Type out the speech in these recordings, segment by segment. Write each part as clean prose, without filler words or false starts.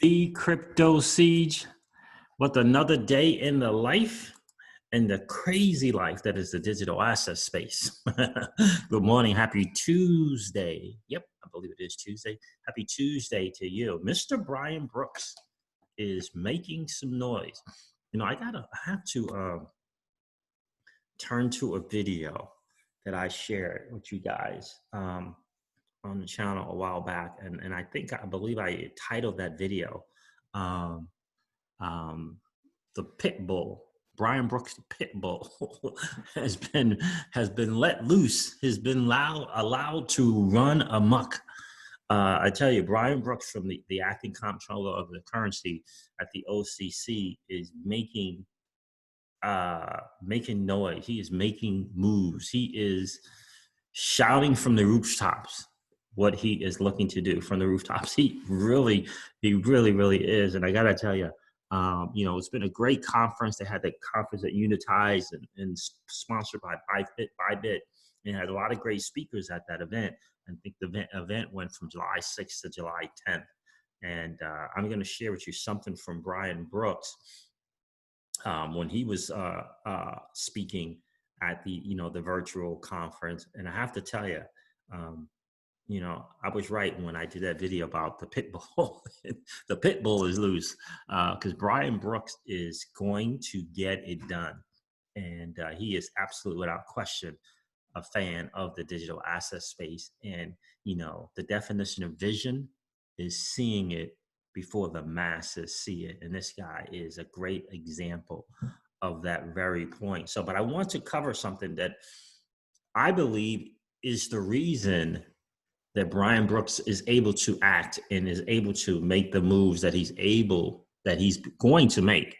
The crypto siege, with another day in the life and the crazy life that is the digital asset space. Good morning. Happy Tuesday. Yep, I believe it is Tuesday. Happy Tuesday to you. Mr. Brian Brooks is making some noise. You know, I have to turn to a video that I shared with you guys on the channel a while back, and I believe I titled that video "The Pit Bull." Brian Brooks, the pit bull, has been let loose. Has been allowed to run amok. I tell you, Brian Brooks, from the acting comptroller of the currency at the OCC, is making noise. He is making moves. He is shouting from the rooftops what he is looking to do from the rooftops. He really is. And I gotta tell you, it's been a great conference. They had the conference at Unitize and sponsored by Bybit, and had a lot of great speakers at that event. I think the event went from July 6th to July 10th. And I'm going to share with you something from Brian Brooks when he was speaking at the virtual conference. And I have to tell you, I was right when I did that video about the pit bull. The pit bull is loose because Brian Brooks is going to get it done. And he is absolutely, without question, a fan of the digital asset space. And, the definition of vision is seeing it before the masses see it. And this guy is a great example of that very point. But I want to cover something that I believe is the reason that Brian Brooks is able to act and is able to make the moves that he's going to make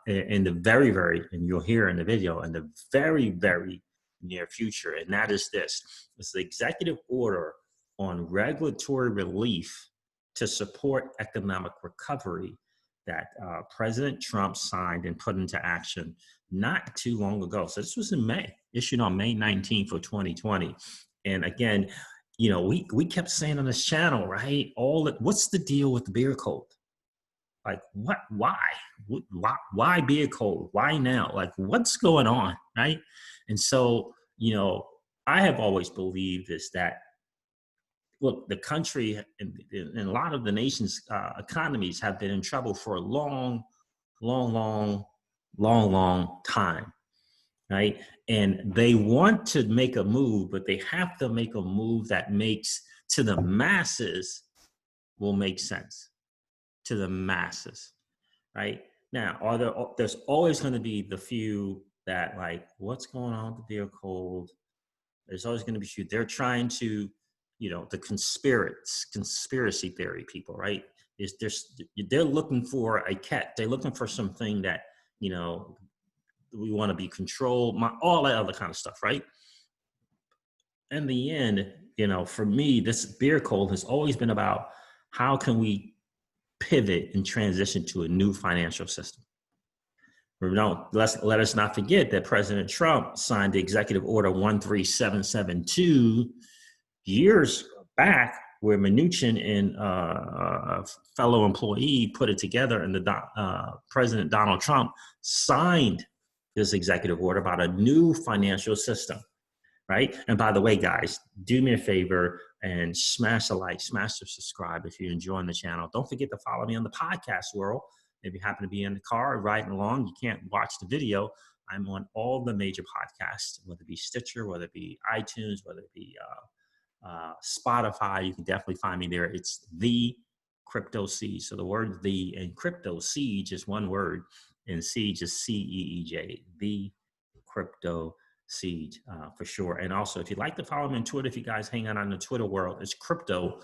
in the very, and you'll hear in the video, in the very, very near future. And that is this. It's the executive order on regulatory relief to support economic recovery that President Trump signed and put into action not too long ago. So this was in May, issued on May 19th of 2020. And again, we kept saying on this channel, right? What's the deal with the beer code? Like, what? Why beer code? Why now? Like, what's going on, right? And so, I have always believed is that, look, the country and a lot of the nation's economies have been in trouble for a long time, right? And they want to make a move, but they have to make a move that makes to the masses will make sense to the masses, right? Now, there's always going to be the few that like, what's going on with the beer cold? There's always going to be few. They're trying to, the conspiracy theory people, right? They're looking for a cat. They're looking for something that, we want to be controlled, all that other kind of stuff, right? In the end, for me, this beer cold has always been about how can we pivot and transition to a new financial system. Let us not forget that President Trump signed the Executive Order 13772 years back, where Mnuchin and a fellow employee put it together, and President Donald Trump signed this executive order about a new financial system, right? And by the way, guys, do me a favor and smash a like, smash the subscribe if you're enjoying the channel. Don't forget to follow me on the podcast world. If you happen to be in the car riding along, you can't watch the video. I'm on all the major podcasts, whether it be Stitcher, whether it be iTunes, whether it be Spotify. You can definitely find me there. It's The Crypto Siege. So the word "the" and Crypto Siege is one word, and Siege is CEEJ. The Crypto Siege, for sure. And also, if you'd like to follow me on Twitter, if you guys hang out on the Twitter world, it's crypto_siege.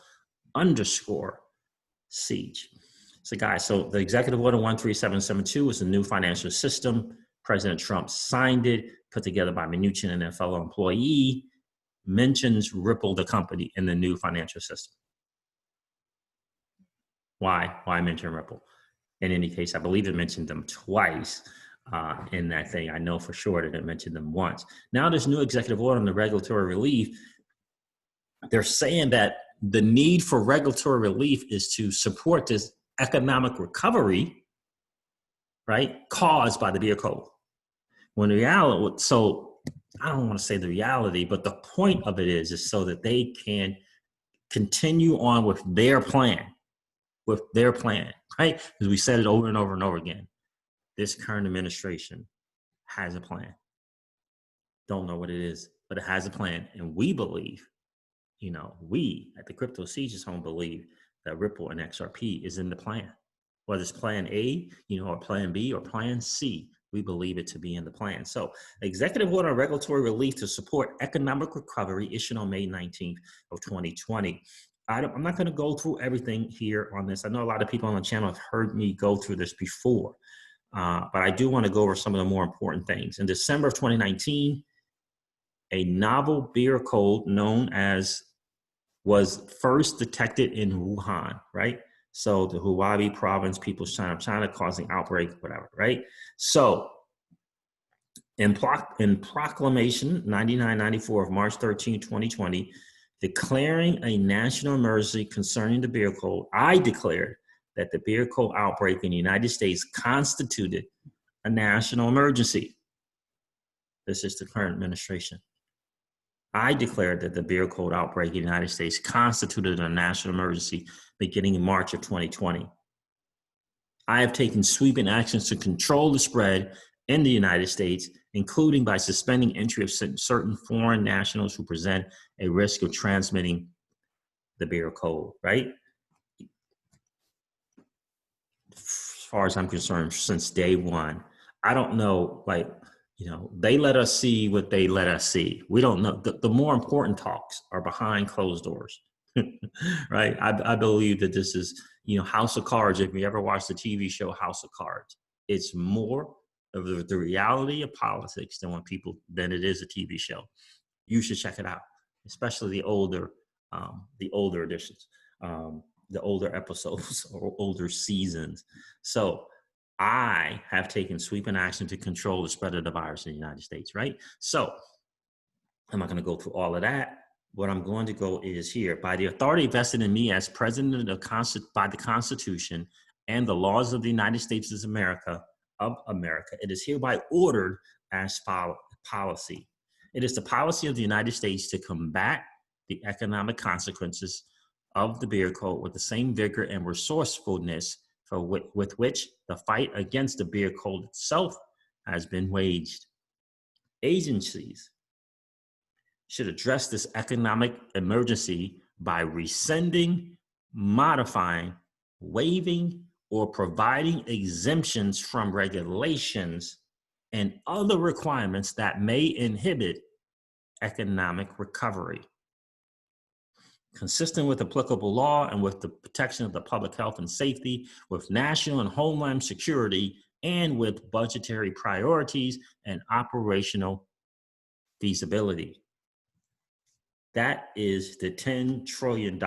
So guys, so the Executive Order 13772 is a new financial system. President Trump signed it, put together by Mnuchin and a fellow employee. Mentions Ripple, the company, in the new financial system. Why mention Ripple? In any case, I believe it mentioned them twice in that thing. I know for sure that it mentioned them once. Now this new executive order on the regulatory relief, they're saying that the need for regulatory relief is to support this economic recovery, right, caused by the beer code. When reality, so I don't want to say the reality, but the point of it is so that they can continue on with their plan, right? Because we said it over and over and over again. This current administration has a plan. Don't know what it is, but it has a plan. And we believe, we at the Crypto Sieges Home believe that Ripple and XRP is in the plan. Whether it's plan A, or plan B or plan C, we believe it to be in the plan. So executive order on regulatory relief to support economic recovery issued on May 19th of 2020. I'm not going to go through everything here on this. I know a lot of people on the channel have heard me go through this before, but I do want to go over some of the more important things. In December of 2019, a novel beer code known as was first detected in Wuhan, right? So the Hubei province, People's China, causing outbreak, whatever, right? So in proclamation 9994 of March 13, 2020, declaring a national emergency concerning the beer code, I declared that the beer code outbreak in the United States constituted a national emergency. This is the current administration. I declared that the beer code outbreak in the United States constituted a national emergency beginning in March of 2020. I have taken sweeping actions to control the spread in the United States, including by suspending entry of certain foreign nationals who present a risk of transmitting the beer code, right? As far as I'm concerned, since day one, I don't know, they let us see what they let us see. We don't know. The more important talks are behind closed doors, right? I believe that this is, House of Cards. If you ever watched the TV show House of Cards, it's more of the reality of politics than it is a TV show. You should check it out, especially the older editions, the older episodes or older seasons. So I have taken sweeping action to control the spread of the virus in the United States, right? So I'm not going to go through all of that. What I'm going to go is here. By the authority vested in me as president by the Constitution and the laws of the United States of America, it is hereby ordered as policy. It is the policy of the United States to combat the economic consequences of the beer code with the same vigor and resourcefulness with which the fight against the beer code itself has been waged. Agencies should address this economic emergency by rescinding, modifying, waiving, or providing exemptions from regulations and other requirements that may inhibit economic recovery. Consistent with applicable law and with the protection of the public health and safety, with national and homeland security, and with budgetary priorities and operational feasibility. That is the $10 trillion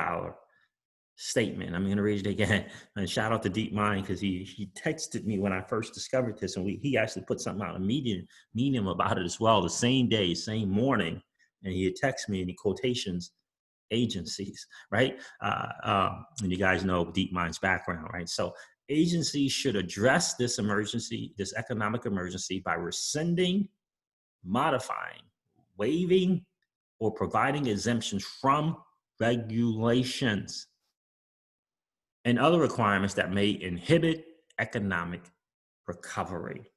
statement. I'm going to read it again. And shout out to Deep Mind, because he texted me when I first discovered this, and he actually put something out in Medium about it as well, the same day, same morning. And he had texted me in the quotations, agencies, right? And you guys know Deep Mind's background, right? So agencies should address this emergency, this economic emergency, by rescinding, modifying, waiving, or providing exemptions from regulations and other requirements that may inhibit economic recovery,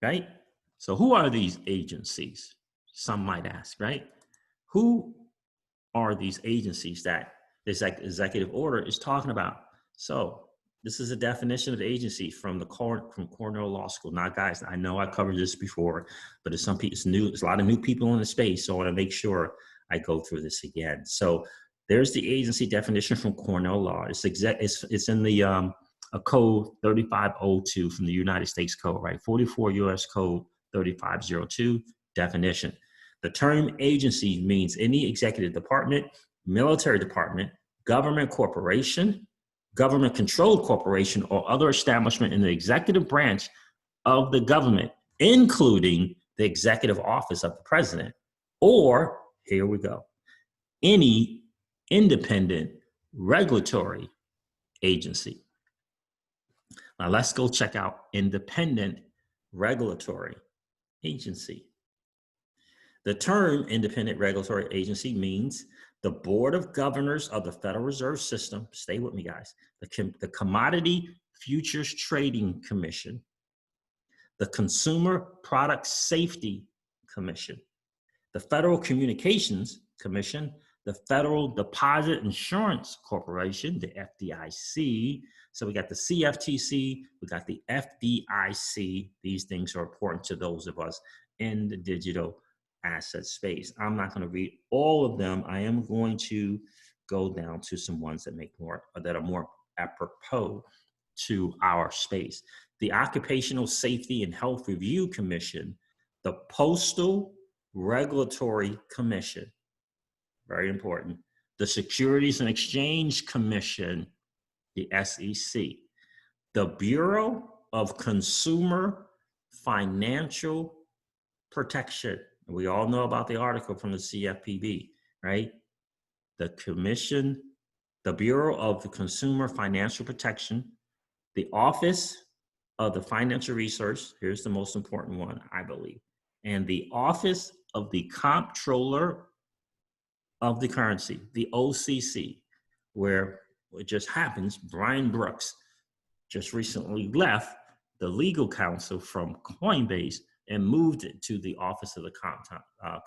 right? So who are these agencies? Some might ask, right? Who are these agencies that this executive order is talking about? So this is a definition of agency from Cornell Law School. Now, guys, I know I covered this before, but it's new. There's a lot of new people in the space, so I want to make sure I go through this again. So there's the agency definition from Cornell Law. It's in the code 3502 from the United States Code, right? 44 U.S. Code 3502 definition. The term agency means any executive department, military department, government corporation, government-controlled corporation, or other establishment in the executive branch of the government, including the executive office of the president, or, here we go, any independent regulatory agency. Now let's go check out independent regulatory agency. The term independent regulatory agency means the Board of Governors of the Federal Reserve System, stay with me guys, the Commodity Futures Trading Commission, the Consumer Product Safety Commission, the Federal Communications Commission, the Federal Deposit Insurance Corporation, the FDIC. So we got the CFTC, we got the FDIC. These things are important to those of us in the digital asset space. I'm not going to read all of them. I am going to go down to some ones that are more apropos to our space. The Occupational Safety and Health Review Commission, the Postal Regulatory Commission, very important, the Securities and Exchange Commission, the SEC, the Bureau of Consumer Financial Protection. We all know about the article from the CFPB, right? The Commission, the Bureau of the Consumer Financial Protection, the Office of the Financial Research, here's the most important one, I believe, and the Office of the Comptroller of the Currency, the OCC, where it just happens, Brian Brooks just recently left the legal counsel from Coinbase and moved it to the Office of the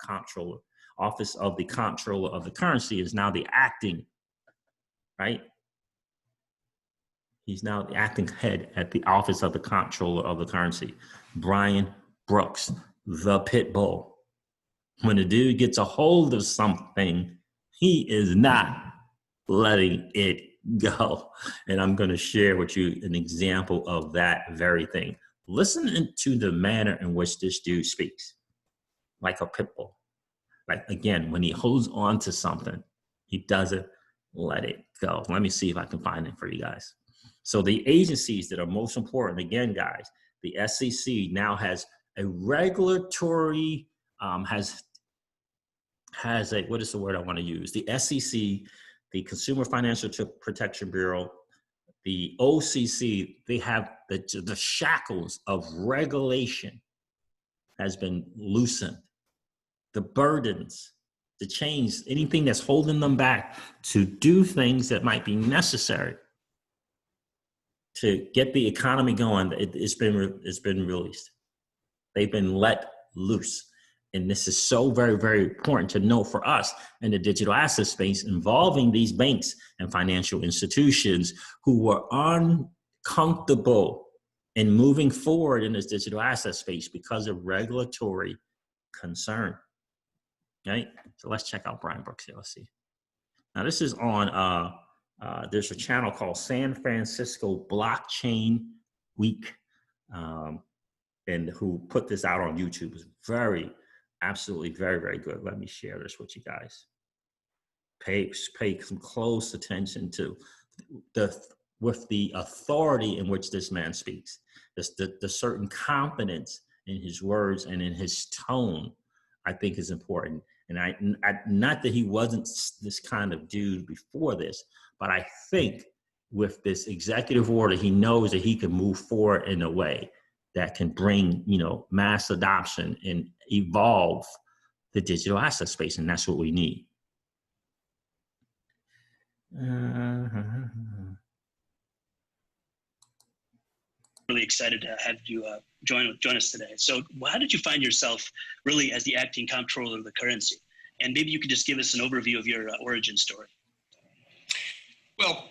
Comptroller. Office of the Comptroller of the Currency is now the acting, right? He's now the acting head at the Office of the Comptroller of the Currency. Brian Brooks, the pit bull. When a dude gets a hold of something, he is not letting it go. And I'm going to share with you an example of that very thing. Listen to the manner in which this dude speaks, like a pit bull. Like, again, when he holds on to something, he doesn't let it go. Let me see if I can find it for you guys. So the agencies that are most important, again, guys, the SEC now has a regulatory, has a, what is the word I want to use? The SEC, the Consumer Financial Protection Bureau, the OCC, they have the shackles of regulation has been loosened. The burdens, the chains, anything that's holding them back to do things that might be necessary to get the economy going, it's been released. They've been let loose. And this is so very, very important to know for us in the digital asset space involving these banks and financial institutions who were uncomfortable in moving forward in this digital asset space because of regulatory concern. Right? So let's check out Brian Brooks here. Let's see. Now this is on, there's a channel called San Francisco Blockchain Week, and who put this out on YouTube. It's absolutely very, very good. Let me share this with you guys. Pay some close attention to with the authority in which this man speaks, the certain confidence in his words and in his tone, I think is important. And I not that he wasn't this kind of dude before this, but I think with this executive order, he knows that he can move forward in a way that can bring, mass adoption and evolve the digital asset space. And that's what we need. Really excited to have you join us today. So how did you find yourself really as the acting comptroller of the currency? And maybe you could just give us an overview of your origin story. Well,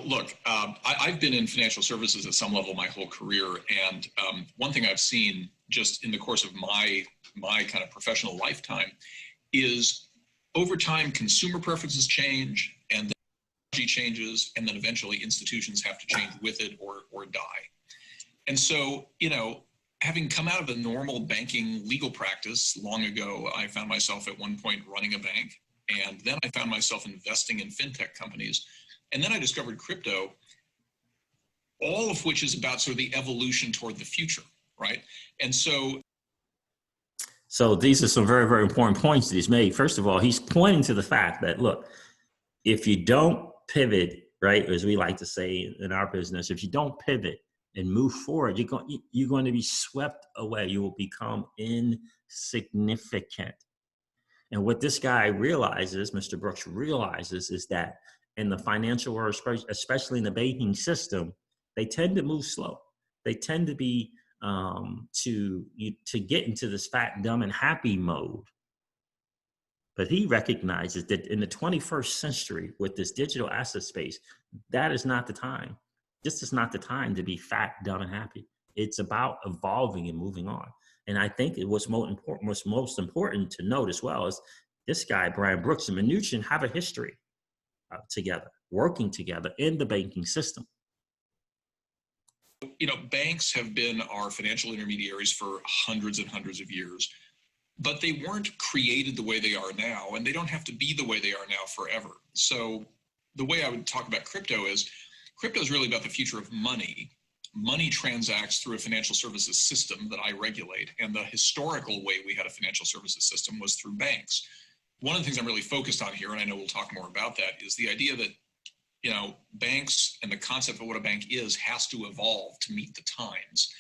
look, I've been in financial services at some level my whole career. And one thing I've seen just in the course of my kind of professional lifetime is over time, consumer preferences change and then technology changes, and then eventually institutions have to change with it or die. And so, having come out of a normal banking legal practice long ago, I found myself at one point running a bank, and then I found myself investing in fintech companies. And then I discovered crypto, all of which is about sort of the evolution toward the future, right? And so these are some very, very important points that he's made. First of all, he's pointing to the fact that, look, if you don't pivot, right, as we like to say in our business, if you don't pivot and move forward, you're going to be swept away. You will become insignificant. And what this guy realizes, Mr. Brooks realizes, is that in the financial world, especially in the banking system, they tend to move slow. They tend to be to get into this fat, dumb, and happy mode. But he recognizes that in the 21st century, with this digital asset space, that is not the time. This is not the time to be fat, dumb, and happy. It's about evolving and moving on. And I think what's most important to note as well is this guy, Brian Brooks, and Mnuchin have a history together, working together in the banking system. You know, banks have been our financial intermediaries for hundreds and hundreds of years, but they weren't created the way they are now, and they don't have to be the way they are now forever. So the way I would talk about crypto is really about the future of money. Money transacts through a financial services system that I regulate, and the historical way we had a financial services system was through banks. One of the things I'm really focused on here, and I know we'll talk more about that, is the idea that, you know, banks and the concept of what a bank is has to evolve to meet the times.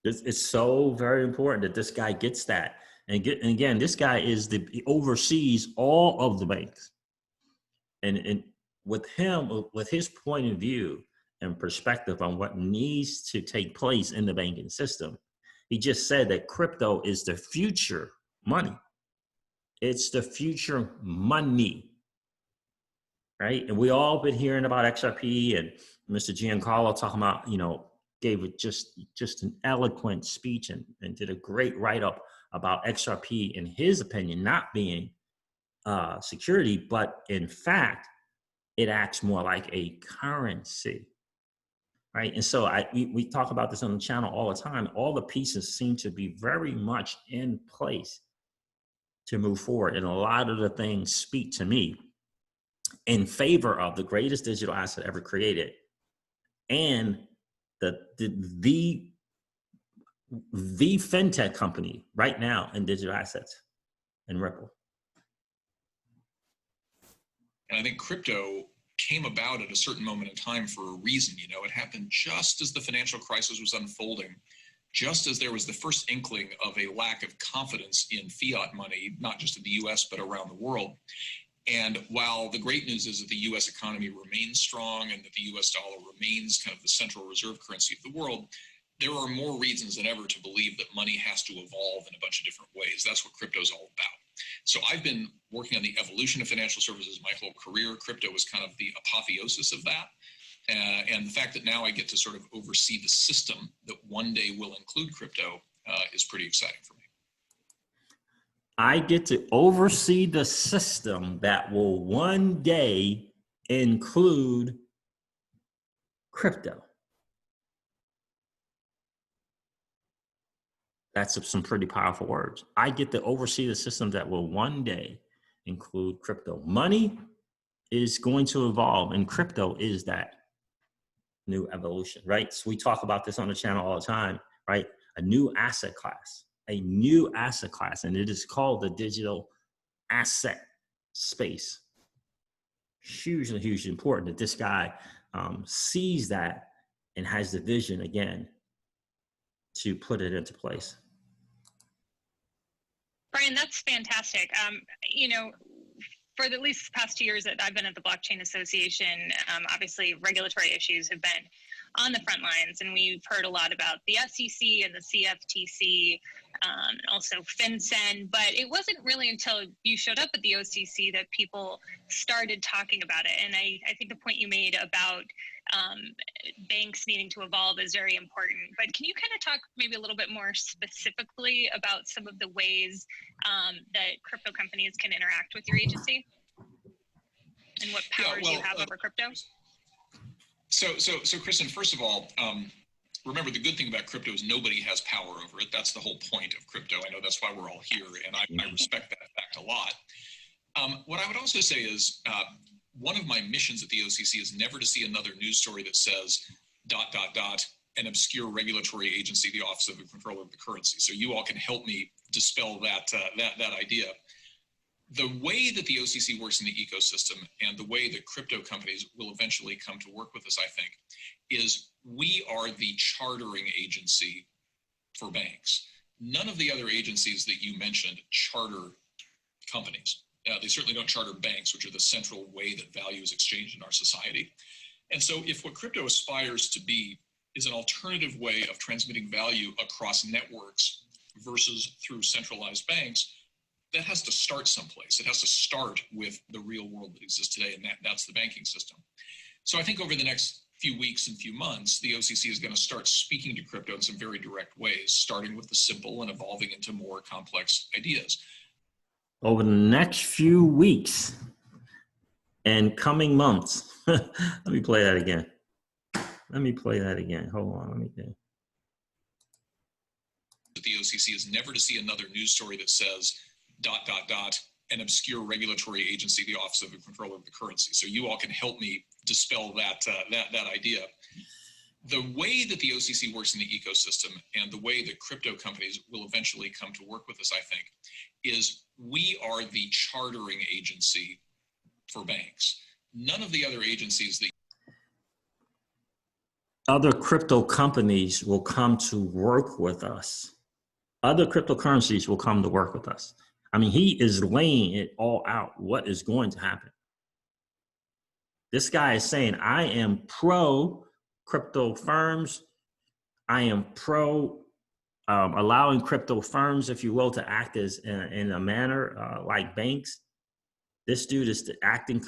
It's so very important that this guy gets that. And again, this guy he oversees all of the banks. And with him, with his point of view and perspective on what needs to take place in the banking system, he just said that crypto is the future money. It's the future money, right? And we all been hearing about XRP, and Mr. Giancarlo talking about, you know, gave it just an eloquent speech and did a great write-up about XRP, in his opinion, not being security, but in fact, it acts more like a currency, right? And so we talk about this on the channel all the time. All the pieces seem to be very much in place to move forward. And a lot of the things speak to me in favor of the greatest digital asset ever created and the fintech company right now in digital assets and Ripple. And I think crypto came about at a certain moment in time for a reason. You know, it happened just as the financial crisis was unfolding, just as there was the first inkling of a lack of confidence in fiat money, not just in the US, but around the world. And while the great news is that the US economy remains strong and that the US dollar remains kind of the central reserve currency of the world, there are more reasons than ever to believe that money has to evolve in a bunch of different ways. That's what crypto is all about. So I've been working on the evolution of financial services my whole career. Crypto was kind of the apotheosis of that. And the fact that now I get to sort of oversee the system that one day will include crypto is pretty exciting for me. I get to oversee the system that will one day include crypto. That's some pretty powerful words. I get to oversee the system that will one day include crypto. Money is going to evolve, and crypto is that new evolution, right? So we talk about this on the channel all the time, right? A new asset class, and it is called the digital asset space. Hugely, hugely important that this guy sees that and has the vision again to put it into place. Brian, that's fantastic. You know, for at least the past 2 years that I've been at the Blockchain Association, obviously regulatory issues have been on the front lines, and we've heard a lot about the SEC and the CFTC, and also FinCEN, but it wasn't really until you showed up at the OCC that people started talking about it. And I think the point you made about banks needing to evolve is very important. But can you kind of talk maybe a little bit more specifically about some of the ways that crypto companies can interact with your agency and what powers you have over crypto? So Kristen, first of all, remember the good thing about crypto is nobody has power over it. That's the whole point of crypto. I know that's why we're all here, and I respect that fact a lot. What I would also say is one of my missions at the OCC is never to see another news story that says ... an obscure regulatory agency, the Office of the Controller of the Currency. So you all can help me dispel that idea. The way that the OCC works in the ecosystem and the way that crypto companies will eventually come to work with us, I think, is we are the chartering agency for banks. None of the other agencies that you mentioned charter companies. They certainly don't charter banks, which are the central way that value is exchanged in our society. And so if what crypto aspires to be is an alternative way of transmitting value across networks versus through centralized banks, that has to start someplace. It has to start with the real world that exists today, and that's the banking system. So I think over the next few weeks and few months, the OCC is going to start speaking to crypto in some very direct ways, starting with the simple and evolving into more complex ideas. Over the next few weeks and coming months. Let me play that again. Hold on, let me do. The OCC is never to see another news story that says ... an obscure regulatory agency, the Office of the Controller of the Currency. So you all can help me dispel that idea. The way that the OCC works in the ecosystem and the way that crypto companies will eventually come to work with us, I think, is we are the chartering agency for banks. None of the other agencies that other crypto companies will come to work with us. Other cryptocurrencies will come to work with us. I mean, he is laying it all out, what is going to happen. This guy is saying, I am pro crypto firms. I am pro allowing crypto firms, if you will, to act as in a manner like banks. This dude is the acting,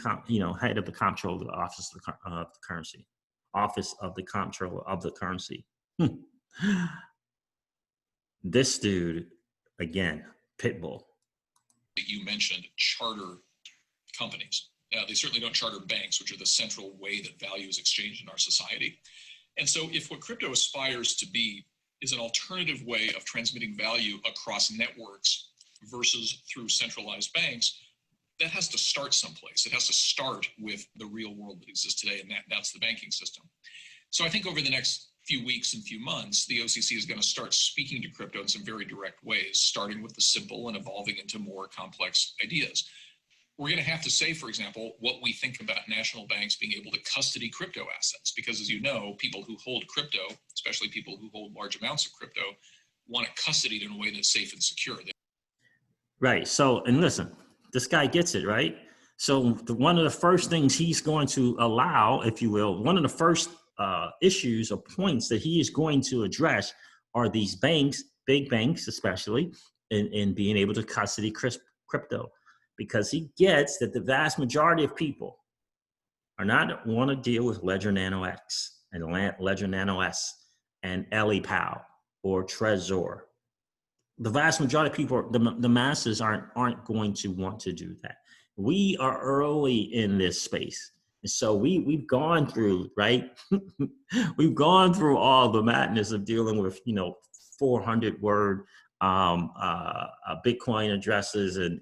head of the comptroller of the Office of the Currency. Office of the Comptroller of the Currency. This dude, again, Pitbull. that you mentioned charter companies. They certainly don't charter banks, which are the central way that value is exchanged in our society. And so if what crypto aspires to be is an alternative way of transmitting value across networks versus through centralized banks, that has to start someplace. It has to start with the real world that exists today, and that's the banking system. So I think over the next few weeks and few months, the OCC is going to start speaking to crypto in some very direct ways, starting with the simple and evolving into more complex ideas. We're going to have to say, for example, what we think about national banks being able to custody crypto assets, because as you know, people who hold crypto, especially people who hold large amounts of crypto, want it custodied in a way that's safe and secure. Right. So, and listen, this guy gets it, right? So one of the first things he's going to allow, if you will, one of the first issues or points that he is going to address are these banks, big banks especially, in being able to custody crypto, because he gets that the vast majority of people are not want to deal with Ledger Nano X and Ledger Nano S and LEPOW or Trezor. The vast majority of people, the masses aren't going to want to do that. We are early in this space. And so we've gone through, right? We've gone through all the madness of dealing with, 400 word Bitcoin addresses and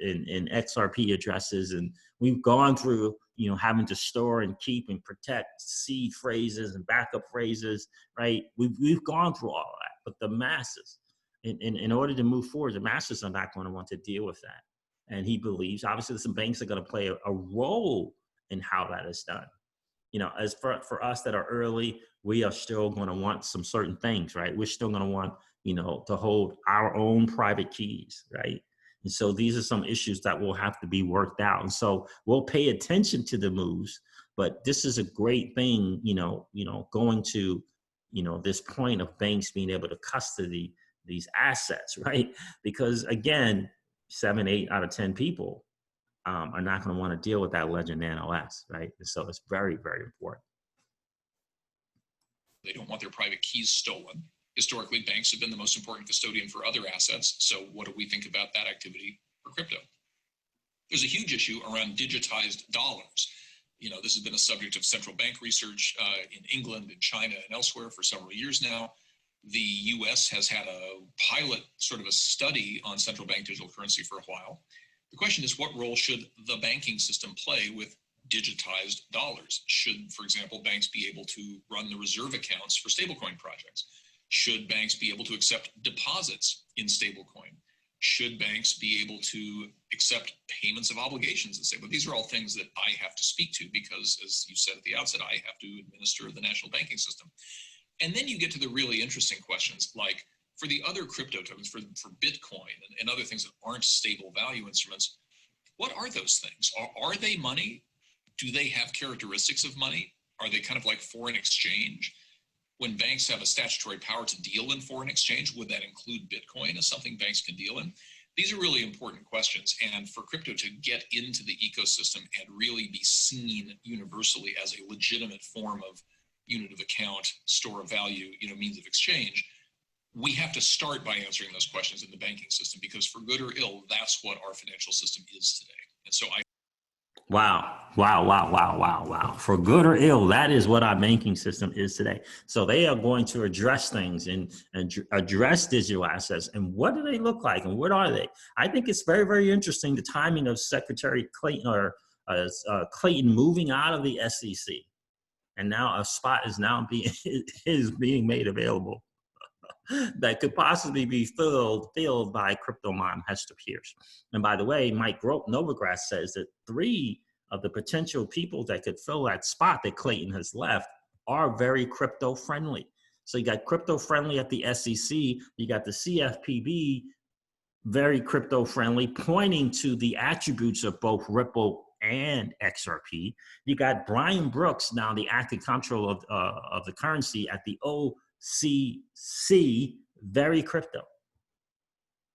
XRP addresses. And we've gone through, having to store and keep and protect seed phrases and backup phrases, right? We've gone through all that, but the masses, in order to move forward, the masses are not going to want to deal with that. And he believes, obviously, some banks are going to play a role in how that is done. As for us that are early, we are still going to want some certain things, right? We're still going to want, to hold our own private keys, right? And so these are some issues that will have to be worked out. And so we'll pay attention to the moves, but this is a great thing, going to, this point of banks being able to custody these assets, right? Because again, 7, 8 out of 10 people are not going to want to deal with that Ledger Nano S, right? And so it's very, very important. They don't want their private keys stolen. Historically, banks have been the most important custodian for other assets. So what do we think about that activity for crypto? There's a huge issue around digitized dollars. This has been a subject of central bank research in England and China and elsewhere for several years now. The US has had a pilot sort of a study on central bank digital currency for a while. The question is, what role should the banking system play with digitized dollars? Should, for example, banks be able to run the reserve accounts for stablecoin projects? Should banks be able to accept deposits in stablecoin? Should banks be able to accept payments of obligations and say, well, these are all things that I have to speak to because, as you said at the outset, I have to administer the national banking system. And then you get to the really interesting questions, like for the other crypto tokens, for Bitcoin and other things that aren't stable value instruments, what are those things? Are they money? Do they have characteristics of money? Are they kind of like foreign exchange? When banks have a statutory power to deal in foreign exchange, would that include Bitcoin as something banks can deal in? These are really important questions. And for crypto to get into the ecosystem and really be seen universally as a legitimate form of unit of account, store of value, means of exchange, we have to start by answering those questions in the banking system, because for good or ill, that's what our financial system is today. And so Wow. For good or ill, that is what our banking system is today. So they are going to address things and address digital assets. And what do they look like? And what are they? I think it's very, very interesting, the timing of Secretary Clayton Clayton moving out of the SEC. And now a spot is now being made available that could possibly be filled by crypto mom Hester Pierce. And by the way, Mike Novogratz says that 3 of the potential people that could fill that spot that Clayton has left are very crypto friendly. So you got crypto friendly at the SEC, you got the CFPB, very crypto friendly, pointing to the attributes of both Ripple and XRP. You got Brian Brooks, now the active comptroller of the currency at the OCC, very crypto.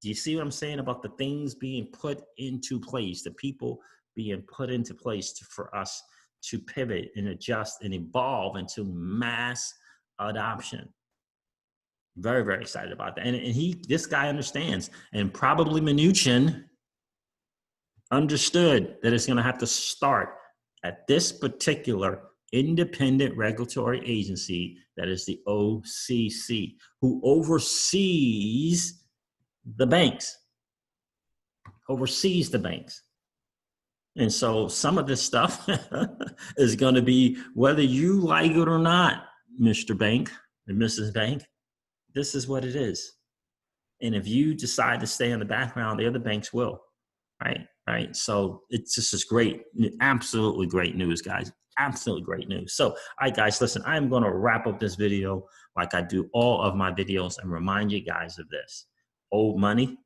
Do you see what I'm saying about the things being put into place, the people being put into place for us to pivot and adjust and evolve into mass adoption? Very, very excited about that. And this guy understands, and probably Mnuchin understood that it's going to have to start at this particular independent regulatory agency, that is the OCC, who oversees the banks. And so some of this stuff is going to be, whether you like it or not, Mr. Bank and Mrs. Bank, this is what it is. And if you decide to stay in the background, the other banks will, right? So it's just this great, absolutely great news, guys. Absolutely great news. So, all right, guys, listen, I'm going to wrap up this video like I do all of my videos and remind you guys of this. Old money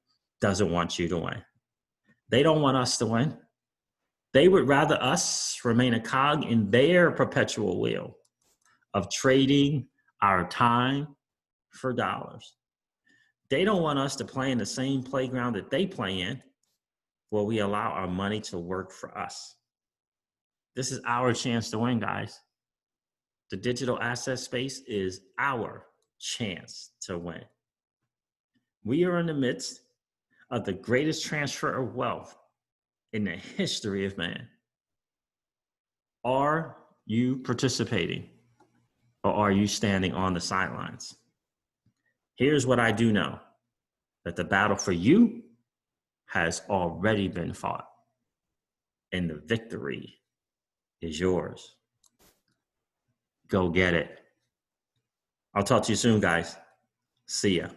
doesn't want you to win. They don't want us to win. They would rather us remain a cog in their perpetual wheel of trading our time for dollars. They don't want us to play in the same playground that they play in, where we allow our money to work for us. This is our chance to win, guys. The digital asset space is our chance to win. We are in the midst of the greatest transfer of wealth in the history of man. Are you participating, or are you standing on the sidelines? Here's what I do know, that the battle for you has already been fought, and the victory is yours. Go get it. I'll talk to you soon, guys. See ya.